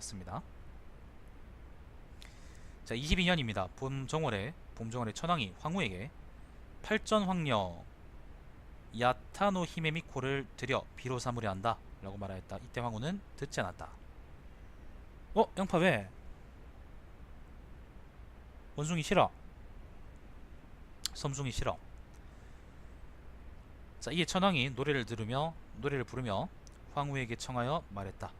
왔습니다. 자, 22년입니다. 봄정월에 천황이 황후에게 팔전황녀 야타노 히메미코를 들여 비로 삼으려 한다 라고 말하였다. 이때 황후는 듣지 않았다. 양파 왜? 원숭이 싫어. 섬숭이 싫어. 자, 이에 천황이 노래를 부르며 황후에게 청하여 말했다.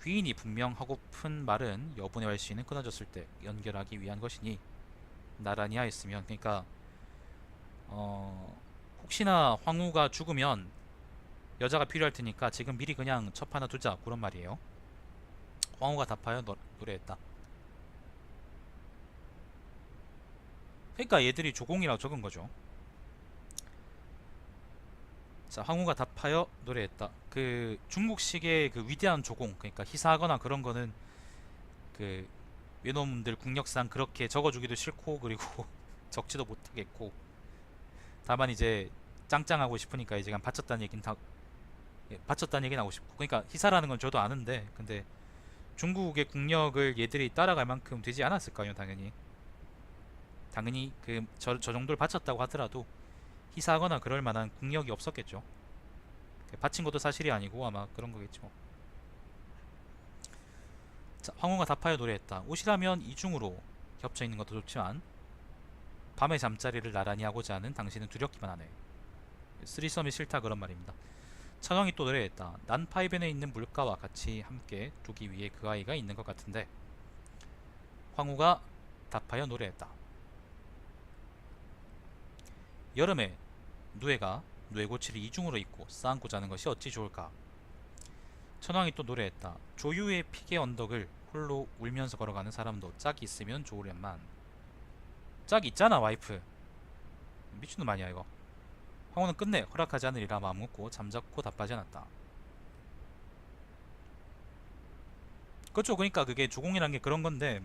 귀인이 분명 하고픈 말은 여분의 왈시는 끊어졌을 때 연결하기 위한 것이니 나란히 하였으면, 그러니까 혹시나 황후가 죽으면 여자가 필요할 테니까 지금 미리 그냥 첩 하나 두자, 그런 말이에요. 황후가 답하여 노래했다. 그러니까 얘들이 조공이라고 적은 거죠. 자, 황후가 답하여 노래했다. 그 중국식의 그 위대한 조공, 그러니까 희사하거나 그런 거는 그 외놈들 국력상 그렇게 적어주기도 싫고, 그리고 적지도 못하겠고, 다만 이제 짱짱하고 싶으니까 이제 그냥 바쳤다는 얘기는 하고 싶고, 그러니까 희사라는 건 저도 아는데, 근데 중국의 국력을 얘들이 따라갈 만큼 되지 않았을까요? 당연히 저 정도를 바쳤다고 하더라도 희사하거나 그럴 만한 국력이 없었겠죠. 바친 것도 사실이 아니고 아마 그런 거겠죠. 자, 황후가 답하여 노래했다. 옷이라면 이중으로 겹쳐 있는 것도 좋지만 밤에 잠자리를 나란히 하고자 하는 당신은 두렵기만 하네. 쓰리썸이 싫다, 그런 말입니다. 천황이 또 노래했다. 난 파이변에 있는 물가와 같이 함께 두기 위해 그 아이가 있는 것 같은데. 황후가 답하여 노래했다. 여름에 누에가 누에고치를 이중으로 입고 싸안고 자는 것이 어찌 좋을까. 천황이 또 노래했다. 조유의 피개 언덕을 홀로 울면서 걸어가는 사람도 짝이 있으면 좋으련만. 짝이 있잖아, 와이프. 미친놈 아니야 이거. 황후는 끝내 허락하지 않으리라 마음 먹고 잠자코 답하지 않았다. 그렇죠. 그러니까 그게 조공이란 게 그런 건데,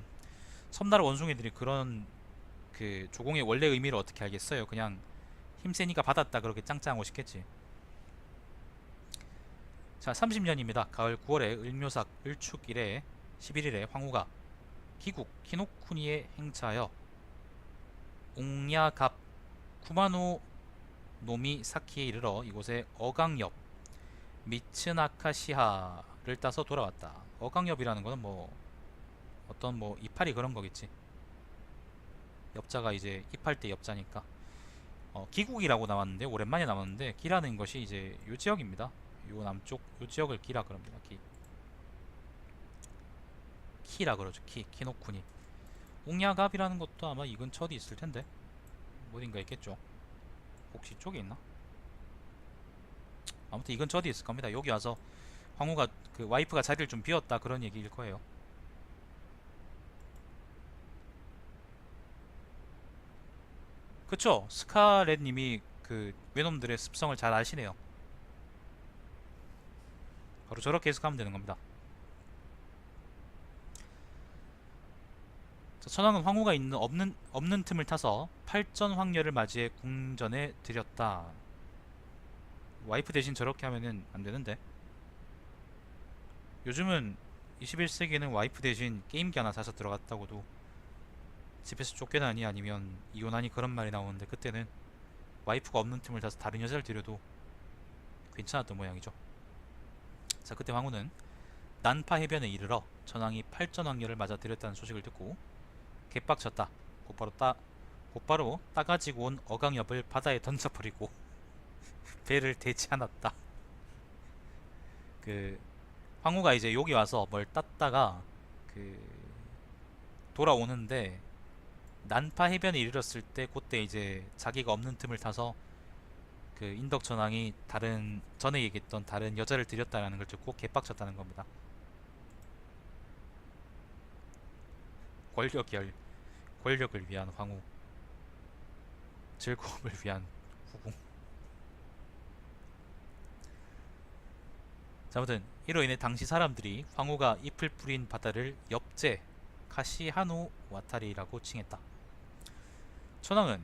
섬나라 원숭이들이 그런 그 조공의 원래 의미를 어떻게 알겠어요. 그냥 힘세니까 받았다, 그렇게 짱짱하고 싶겠지. 자, 30년입니다. 가을 9월에 을묘삭 을축 일에 11일에 황후가 기국 키노쿠니에 행차하여 옹야갑 쿠마노 노미 사키에 이르러 이곳에 어강엽 미츠나카시하를 따서 돌아왔다. 어강엽이라는 거는 뭐 어떤 뭐 이파리 그런 거겠지. 엽자가 이제 힙할 때 엽자니까. 기국이라고 나왔는데, 오랜만에 나왔는데, 기라는 것이 이제 요 지역입니다. 요 남쪽 요 지역을 기라 그럽니다. 키라 그러죠. 키노쿠니. 옥야갑이라는 것도 아마 이 근처 어디 있을 텐데, 어딘가 있겠죠. 혹시 쪽에 있나? 아무튼 이 근처 어디 있을 겁니다. 여기 와서 황후가 그 와이프가 자리를 좀 비웠다, 그런 얘기일 거예요. 그쵸? 스카렛님이 그 외놈들의 습성을 잘 아시네요. 바로 저렇게 해석하면 되는 겁니다. 자, 천황은 황후가 있는 없는 틈을 타서 팔전 황녀를 맞이해 궁전에 들였다. 와이프 대신 저렇게 하면은 안 되는데. 요즘은 21세기에는 와이프 대신 게임기 하나 사서 들어갔다고도 집에서 쫓겨나니 아니면 이혼하니 그런 말이 나오는데, 그때는 와이프가 없는 틈을 타서 다른 여자를 들여도 괜찮았던 모양이죠. 자, 그때 황후는 난파 해변에 이르러 천황이 팔전 황녀를 맞아 들였다는 소식을 듣고 개빡쳤다. 곧바로 따가지고 온 어강엽을 바다에 던져버리고 배를 대지 않았다. 그 황후가 이제 여기 와서 뭘 땄다가 그 돌아오는데, 난파 해변에 이르렀을 때 그때 이제 자기가 없는 틈을 타서 그 인덕 전황이 다른 전에 얘기했던 다른 여자를 들였다라는 걸 듣고 개빡쳤다는 겁니다. 권력열 권력을 위한 황후, 즐거움을 위한 후궁. 자, 아무튼 이로 인해 당시 사람들이 황후가 잎을 뿌린 바다를 엽제 카시하노 와타리라고 칭했다. 천황은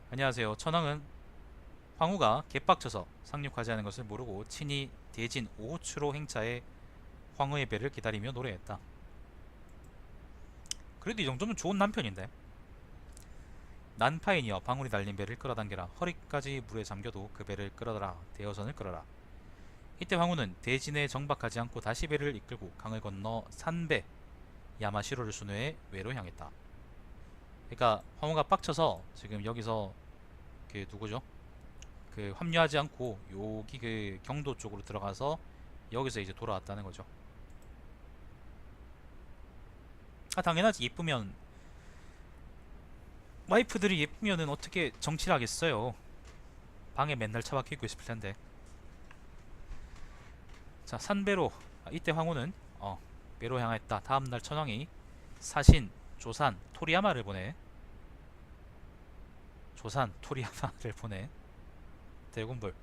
안녕하세요. 천황은 황후가 개빡쳐서 상륙하지 않은 것을 모르고 친히 대진 오호추로 행차해 황후의 배를 기다리며 노래했다. 그래도 이 정도면 좋은 남편인데. 난파인이여 방울이 달린 배를 끌어당겨라. 허리까지 물에 잠겨도 그 배를 끌어라. 대여선을 끌어라. 이때 황후는 대진에 정박하지 않고 다시 배를 이끌고 강을 건너 산배 야마시로를 순회해 외로 향했다. 그러니까 황후가 빡쳐서 지금 여기서 그 누구죠? 그 합류하지 않고 여기 그 경도 쪽으로 들어가서 여기서 이제 돌아왔다는 거죠. 아 당연하지. 예쁘면 와이프들이 예쁘면은 어떻게 정치를 하겠어요. 방에 맨날 처박혀 있을 텐데. 자 산배로 이때 황후는 배로 향했다. 다음날 천황이 사신, 조산, 토리야마를 보내. 조산, 토리야마를 보내. 대군불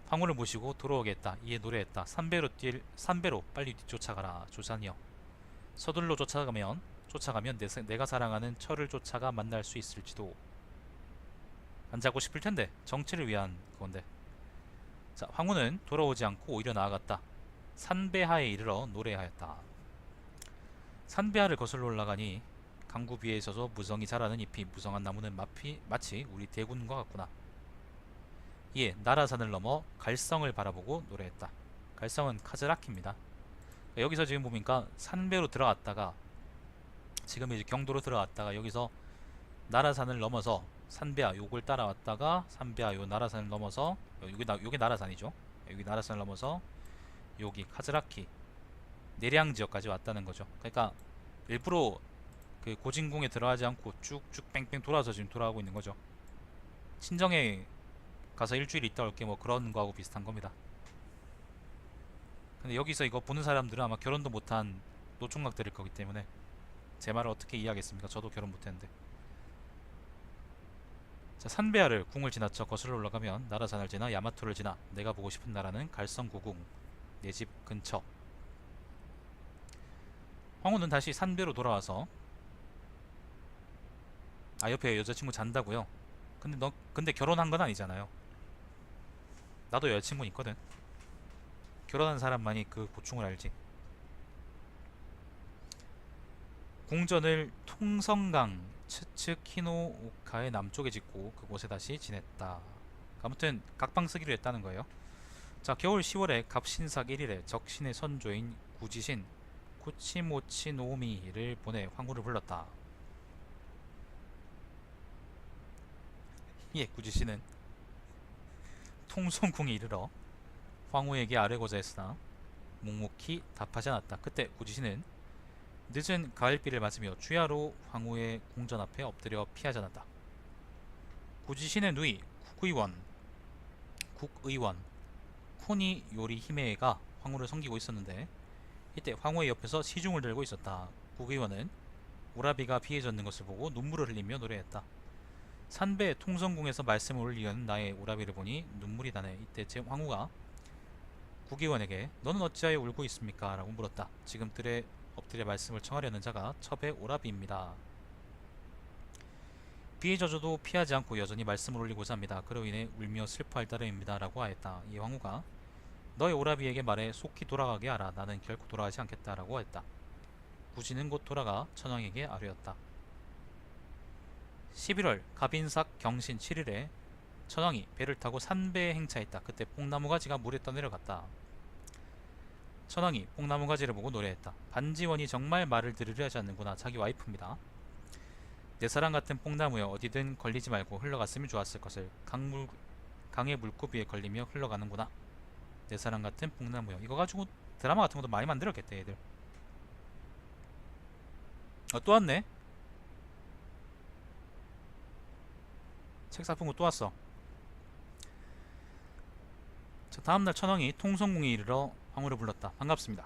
황후를 모시고 돌아오겠다. 이에 노래했다. 산배로 빨리 뒤쫓아가라. 조산이여 서둘러 쫓아가면 내가 사랑하는 철을 쫓아가 만날 수 있을지도. 안 자고 싶을 텐데 정치를 위한 그건데. 자 황후는 돌아오지 않고 오히려 나아갔다. 산배하에 이르러 노래하였다. 산배하를 거슬러 올라가니 강구비에 있어서 무성이 자라는 잎이 무성한 나무는 마치 우리 대군과 같구나. 이에 나라산을 넘어 갈성을 바라보고 노래했다. 갈성은 카즈라키입니다. 여기서 지금 보니까 산배로 들어갔다가 지금 이제 경도로 들어갔다가 여기서 나라산을 넘어서 산배하 요걸 따라왔다가 산배하 요 나라산을 넘어서 요게 나라산이죠. 여기 나라산을 넘어서 여기 카즈라키 내량 지역까지 왔다는 거죠. 그러니까 일부러 그 고진궁에 들어가지 않고 쭉쭉 뺑뺑 돌아서 지금 돌아가고 있는 거죠. 친정에 가서 일주일 있다 올게 뭐 그런 거하고 비슷한 겁니다. 근데 여기서 이거 보는 사람들은 아마 결혼도 못한 노총각들일 거기 때문에 제 말을 어떻게 이해하겠습니까? 저도 결혼 못했는데. 자 산배하를 궁을 지나쳐 거슬러 올라가면 나라산을 지나 야마토를 지나 내가 보고 싶은 나라는 갈성구궁 내 집 근처. 황후는 다시 산배로 돌아와서 옆에 여자친구 잔다고요? 근데 결혼한 건 아니잖아요. 나도 여자친구 있거든. 결혼한 사람만이 그 고충을 알지. 궁전을 통성강 츠츠키노오카의 남쪽에 짓고 그곳에 다시 지냈다. 아무튼 각방 쓰기로 했다는 거예요. 자 겨울 10월에 갑신삭 1일에 적신의 선조인 구지신 쿠치모치노미를 보내 황후를 불렀다. 예, 구지신은 통성궁에 이르러 황후에게 아뢰고자 했으나 묵묵히 답하지 않았다. 그때 구지신은 늦은 가을비를 맞으며 주야로 황후의 궁전 앞에 엎드려 피하지 않았다. 구지신의 누이 국의원 쿠니 요리 히메가 황후를 섬기고 있었는데 이때 황후의 옆에서 시중을 들고 있었다. 국의원은 오라비가 피해졌는 것을 보고 눈물을 흘리며 노래했다. 산배 통성궁에서 말씀을 올리는 나의 오라비를 보니 눈물이 나네. 이때 제 황후가 국의원에게 너는 어찌하여 울고 있습니까? 라고 물었다. 지금 엎드려 말씀을 청하려는 자가 첩의 오라비입니다. 비에 젖어도 피하지 않고 여전히 말씀을 올리고자 합니다. 그로 인해 울며 슬퍼할 따름입니다. 라고 하였다. 이 황후가 너의 오라비에게 말해 속히 돌아가게 하라. 나는 결코 돌아가지 않겠다. 라고 했다. 구지는 곧 돌아가 천황에게 아뢰었다. 11월 갑인삭 경신 7일에 천황이 배를 타고 산배에 행차했다. 그때 뽕나무가지가 물에 떠내려갔다. 천황이 뽕나무가지를 보고 노래했다. 반지원이 정말 말을 들으려 하지 않는구나. 자기 와이프입니다. 내 사랑 같은 뽕나무여 어디든 걸리지 말고 흘러갔으면 좋았을 것을. 강의 물고비에 위에 걸리며 흘러가는구나. 내 사랑 같은 뽕나무여. 이거 가지고 드라마 같은 것도 많이 만들었겠대 얘들. 또 왔네. 책 사품고 또 왔어. 자 다음날 천황이 통성궁에 이르러 황후를 불렀다. 반갑습니다.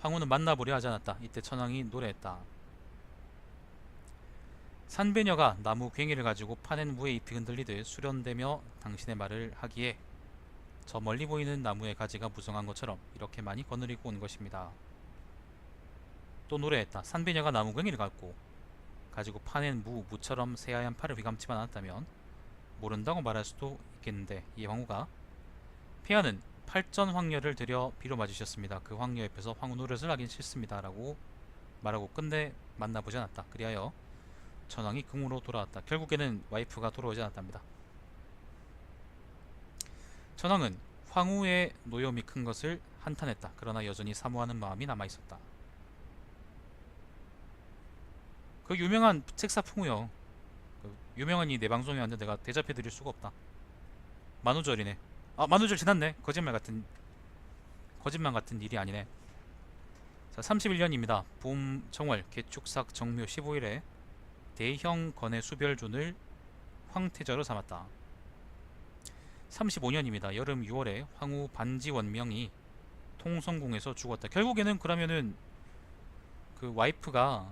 황후는 만나보려 하지 않았다. 이때 천황이 노래했다. 산배녀가 나무 괭이를 가지고 파낸 무에 잎이 흔들리듯 수련되며 당신의 말을 하기에 저 멀리 보이는 나무의 가지가 무성한 것처럼 이렇게 많이 거느리고 온 것입니다. 또 노래했다. 산배녀가 나무 괭이를 가지고 파낸 무처럼 새하얀 팔을 휘감지만 않았다면 모른다고 말할 수도 있겠는데 이 황후가 폐하는 팔전 황녀를 들여 비로 맞으셨습니다. 그 황녀 옆에서 황후 노릇을 하긴 싫습니다. 라고 말하고 끝내 만나보지 않았다. 그리하여 전왕이 궁으로 돌아왔다. 결국에는 와이프가 돌아오지 않았답니다. 전왕은 황후의 노여움이 큰 것을 한탄했다. 그러나 여전히 사모하는 마음이 남아있었다. 그 유명한 책사풍우요. 그 유명한 이 내 방송에 왔는데 내가 대접해드릴 수가 없다. 만우절이네. 아, 만우절 지났네. 거짓말 같은 일이 아니네. 자, 31년입니다. 봄 정월 개축삭 정묘 15일에 대형 건의 수별존을 황태자로 삼았다. 35년입니다. 여름 6월에 황후 반지원명이 통성궁에서 죽었다. 결국에는 그러면은 그 와이프가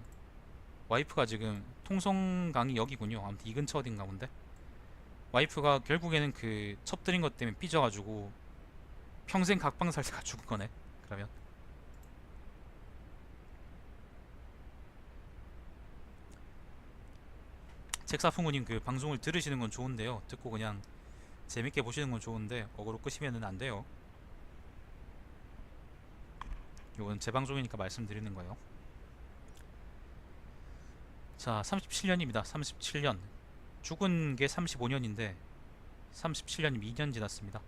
지금 통성강이 여기군요. 아무튼 이 근처 어딘가 본데. 와이프가 결국에는 그 첩들인 것 때문에 삐져가지고 평생 각방 살다가 죽은 거네. 그러면 책사풍우님 그 방송을 들으시는 건 좋은데요. 듣고 그냥 재밌게 보시는 건 좋은데 어그로 끄시면은 안 돼요. 이건 제 방송이니까 말씀드리는 거예요. 자, 37년입니다. 37년. 죽은 게 35년인데 37년이면 2년 지났습니다.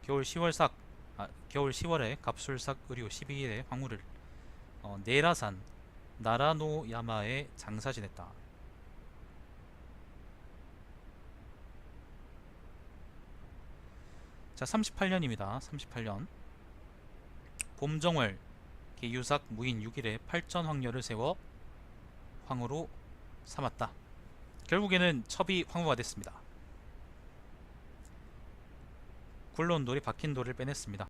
겨울 10월에 갑술삭 의류 12일에 황후를 네라산 나라노야마에 장사 지냈다. 자, 38년입니다. 38년. 봄정월 계유삭 무인 6일에 팔전 황녀를 세워 황후로 삼았다. 결국에는 첩이 황후가 됐습니다. 굴러온 돌이 박힌 돌을 빼냈습니다.